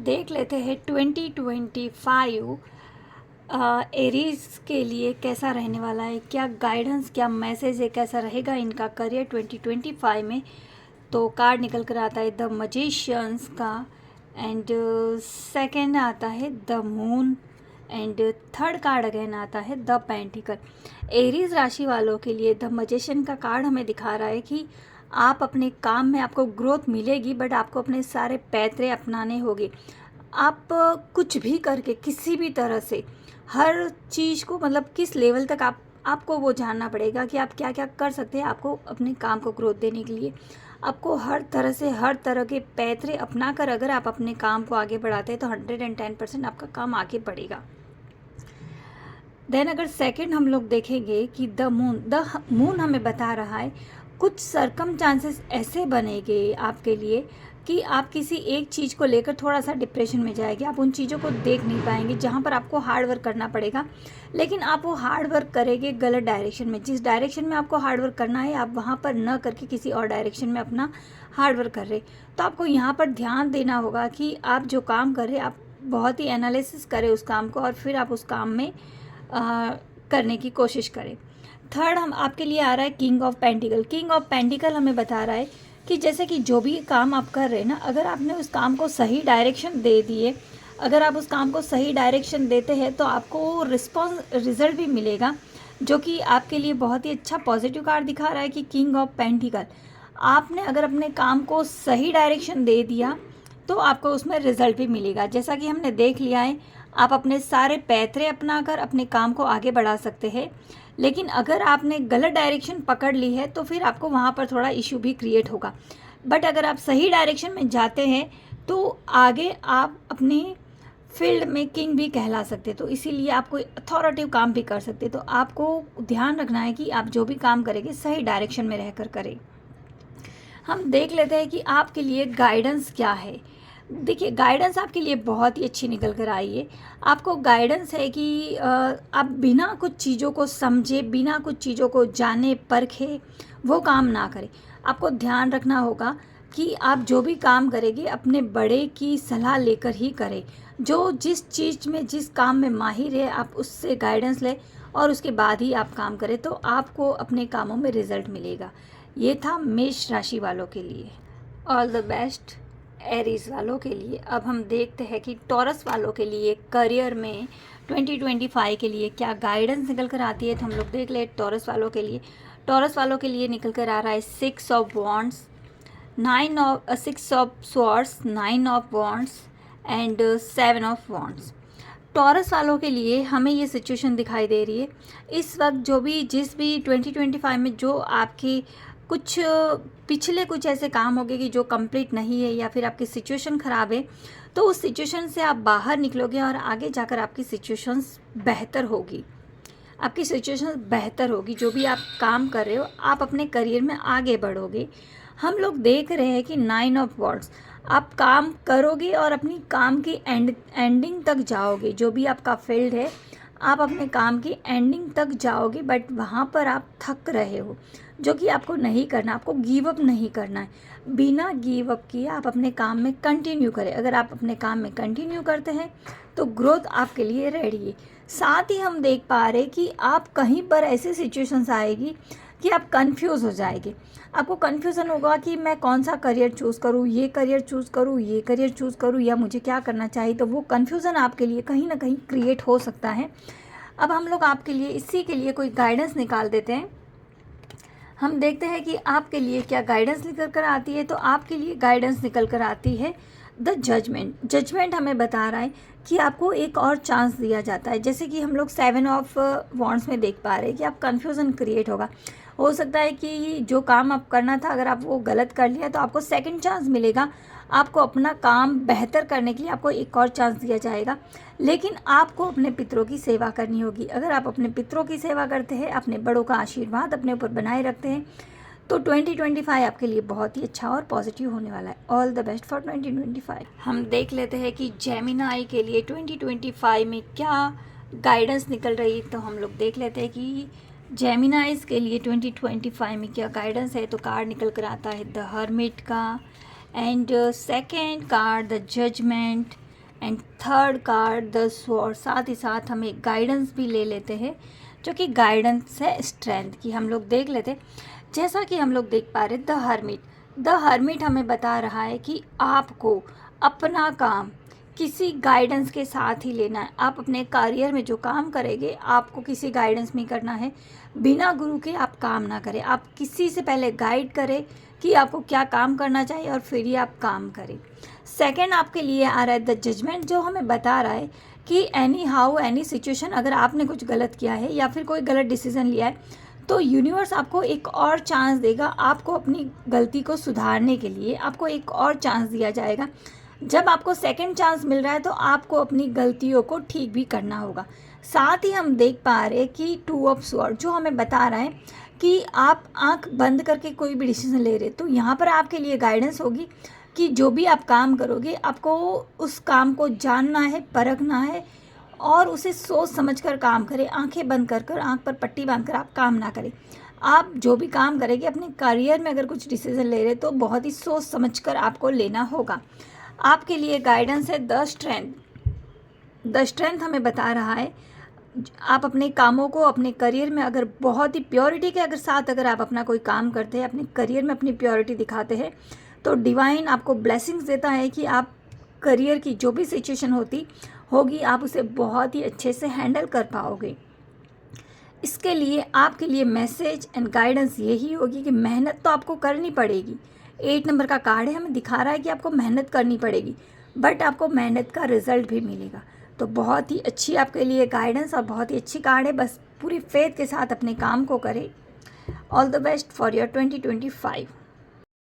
देख लेते हैं 2025 एरीज के लिए कैसा रहने वाला है, क्या गाइडेंस, क्या मैसेज है, कैसा रहेगा इनका करियर 2025 में। तो कार्ड निकल कर आता है द मजिशियंस का, एंड सेकंड आता है the moon, and third card again आता है द पेंटिकल। एरीज राशि वालों के लिए द मजिशियन का कार्ड हमें दिखा रहा है कि आप अपने काम में आपको ग्रोथ मिलेगी, बट आपको अपने सारे पैतरे अपनाने होंगे। आप कुछ भी करके किसी भी तरह से हर चीज़ को, मतलब किस लेवल तक आपको वो जानना पड़ेगा कि आप क्या क्या कर सकते हैं। आपको अपने काम को ग्रोथ देने के लिए आपको हर तरह से हर तरह के पैतरे अपना कर अगर आप अपने काम को आगे बढ़ाते हैं तो 110% आपका काम आगे बढ़ेगा। देन अगर सेकंड हम लोग देखेंगे कि द मून हमें बता रहा है कुछ सरकमस्टांसेस ऐसे बनेंगे आपके लिए कि आप किसी एक चीज़ को लेकर थोड़ा सा डिप्रेशन में जाएंगे। आप उन चीज़ों को देख नहीं पाएंगे जहाँ पर आपको हार्ड वर्क करना पड़ेगा, लेकिन आप वो हार्ड वर्क करेंगे गलत डायरेक्शन में। जिस डायरेक्शन में आपको हार्ड वर्क करना है आप वहाँ पर न करके किसी और डायरेक्शन में अपना हार्ड वर्क कर रहे। तो आपको यहाँ पर ध्यान देना होगा कि आप जो काम कर रहे आप बहुत ही एनालिसिस करें उस काम को, और फिर आप उस काम में करने की कोशिश करें। थर्ड हम आपके लिए आ रहा है king of pentacle. King of pentacle हमें बता रहा है कि जैसे कि जो भी काम आप कर रहे हैं ना, अगर आपने उस काम को सही डायरेक्शन दे दिए, अगर आप उस काम को सही डायरेक्शन देते हैं तो आपको रिजल्ट भी मिलेगा, जो कि आपके लिए बहुत ही अच्छा पॉजिटिव कार्ड दिखा रहा है कि किंग ऑफ पेंटिकल। आपने अगर अपने काम को सही डायरेक्शन दे दिया तो आपको उसमें रिजल्ट भी मिलेगा। जैसा कि हमने देख लिया है, आप अपने सारे पैतरे अपनाकर अपने काम को आगे बढ़ा सकते हैं, लेकिन अगर आपने गलत डायरेक्शन पकड़ ली है तो फिर आपको वहाँ पर थोड़ा इशू भी क्रिएट होगा। बट अगर आप सही डायरेक्शन में जाते हैं तो आगे आप अपनी फील्ड में किंग भी कहला सकते हैं, तो इसीलिए आप कोई अथॉरिटिव काम भी कर सकते हैं। तो आपको ध्यान रखना है कि आप जो भी काम करेंगे सही डायरेक्शन में रहकर करें। हम देख लेते हैं कि आपके लिए गाइडेंस क्या है। देखिए, गाइडेंस आपके लिए बहुत ही अच्छी निकल कर आई है। आपको गाइडेंस है कि आप बिना कुछ चीज़ों को समझे, बिना कुछ चीज़ों को जाने परखे वो काम ना करें। आपको ध्यान रखना होगा कि आप जो भी काम करेंगे अपने बड़े की सलाह लेकर ही करें। जो जिस चीज़ में, जिस काम में माहिर है, आप उससे गाइडेंस लें और उसके बाद ही आप काम करें, तो आपको अपने कामों में रिजल्ट मिलेगा। ये था मेष राशि वालों के लिए। ऑल द बेस्ट एरीज वालों के लिए। अब हम देखते हैं कि टॉरस वालों के लिए करियर में 2025 के लिए क्या गाइडेंस निकल कर आती है। तो हम लोग देख ले टॉरस वालों के लिए। टॉरस वालों के लिए निकल कर आ रहा है 6 of wands, 6 of swords, 9 of wands and 7 of wands. Taurus वालों के लिए हमें ये सिचुएशन दिखाई दे रही है इस वक्त, जिस भी 2025 में जो आपकी कुछ पिछले कुछ ऐसे काम हो गए कि जो कंप्लीट नहीं है, या फिर आपकी सिचुएशन ख़राब है, तो उस सिचुएशन से आप बाहर निकलोगे और आगे जाकर आपकी सिचुएशंस बेहतर होगी। आपकी सिचुएशन बेहतर होगी। जो भी आप काम कर रहे हो आप अपने करियर में आगे बढ़ोगे। हम लोग देख रहे हैं कि 9 ऑफ वॉन्ड्स, आप काम करोगे और अपनी काम की एंडिंग तक जाओगे। जो भी आपका फील्ड है आप अपने काम की एंडिंग तक जाओगे, बट वहाँ पर आप थक रहे हो, जो कि आपको नहीं करना। आपको गिव अप नहीं करना है। बिना गिव अप किए आप अपने काम में कंटिन्यू करें। अगर आप अपने काम में कंटिन्यू करते हैं तो ग्रोथ आपके लिए रेडी है। साथ ही हम देख पा रहे कि आप कहीं पर ऐसी सिचुएशंस आएगी कि आप कंफ्यूज हो जाएंगे। आपको कन्फ्यूज़न होगा कि मैं कौन सा करियर चूज़ करूँ, ये करियर चूज़ करूँ, ये करियर चूज़ करूँ, या मुझे क्या करना चाहिए। तो वो कन्फ्यूज़न आपके लिए कहीं ना कहीं क्रिएट हो सकता है। अब हम लोग आपके लिए इसी के लिए कोई गाइडेंस निकाल देते हैं। हम देखते हैं कि आपके लिए क्या गाइडेंस निकल कर आती है। तो आपके लिए गाइडेंस निकल कर आती है द जजमेंट। जजमेंट हमें बता रहा है कि आपको एक और चांस दिया जाता है। जैसे कि हम लोग 7 ऑफ वॉन्ड्स में देख पा रहे हैं कि आप कन्फ्यूज़न क्रिएट होगा। हो सकता है कि जो काम आप करना था अगर आप वो गलत कर लिया तो आपको सेकंड चांस मिलेगा। आपको अपना काम बेहतर करने के लिए आपको एक और चांस दिया जाएगा, लेकिन आपको अपने पितरों की सेवा करनी होगी। अगर आप अपने पितरों की सेवा करते हैं, अपने बड़ों का आशीर्वाद अपने ऊपर बनाए रखते हैं, तो 2025 आपके लिए बहुत ही अच्छा और पॉजिटिव होने वाला है। All the best for 2025। हम देख लेते हैं कि जेमिनाई के लिए 2025 में क्या गाइडेंस निकल रही है। तो हम लोग देख लेते हैं कि जेमिनाइज के लिए 2025 में क्या गाइडेंस है। तो कार्ड निकल कर आता है द हर्मिट का, and second card the judgement, and third card the sword, साथ ही साथ हम एक गाइडेंस भी ले लेते हैं जो कि गाइडेंस है स्ट्रेंथ की। हम लोग देख लेते, जैसा कि हम लोग देख पा रहे द हर्मिट हमें बता रहा है कि आपको अपना काम किसी गाइडेंस के साथ ही लेना है। आप अपने करियर में जो काम करेंगे आपको किसी गाइडेंस में करना है, बिना गुरु के आप काम ना करें। आप किसी से पहले गाइड करें कि आपको क्या काम करना चाहिए और फिर ही आप काम करें। सेकंड आपके लिए आ रहा है द जजमेंट, जो हमें बता रहा है कि एनी हाउ एनी सिचुएशन, अगर आपने कुछ गलत किया है या फिर कोई गलत डिसीजन लिया है तो यूनिवर्स आपको एक और चांस देगा। आपको अपनी गलती को सुधारने के लिए आपको एक और चांस दिया जाएगा। जब आपको सेकंड चांस मिल रहा है तो आपको अपनी गलतियों को ठीक भी करना होगा। साथ ही हम देख पा रहे हैं कि टू ऑफ स्वॉर्ड जो हमें बता रहा है कि आप आंख बंद करके कोई भी डिसीजन ले रहे, तो यहाँ पर आपके लिए गाइडेंस होगी कि जो भी आप काम करोगे आपको उस काम को जानना है, परखना है और उसे सोच समझ कर काम करें। आंखें बंद कर आंख पर पट्टी बांधकर आप काम ना करें। आप जो भी काम करेंगे अपने करियर में अगर कुछ डिसीजन ले रहे तो बहुत ही सोच समझ कर आपको लेना होगा। आपके लिए गाइडेंस है द स्ट्रेंथ हमें बता रहा है आप अपने कामों को अपने करियर में अगर बहुत ही प्योरिटी के अगर साथ अगर आप अपना कोई काम करते हैं, अपने करियर में अपनी प्योरिटी दिखाते हैं तो डिवाइन आपको ब्लेसिंग्स देता है कि आप करियर की जो भी सिचुएशन होगी आप उसे बहुत ही अच्छे से हैंडल कर पाओगे। इसके लिए आपके लिए मैसेज एंड गाइडेंस यही होगी कि मेहनत तो आपको करनी पड़ेगी। 8 नंबर का कार्ड है, हमें दिखा रहा है कि आपको मेहनत करनी पड़ेगी बट आपको मेहनत का रिजल्ट भी मिलेगा। तो बहुत ही अच्छी आपके लिए गाइडेंस और बहुत ही अच्छी कार्ड है। बस पूरी फेथ के साथ अपने काम को करें। All the best for your 2025।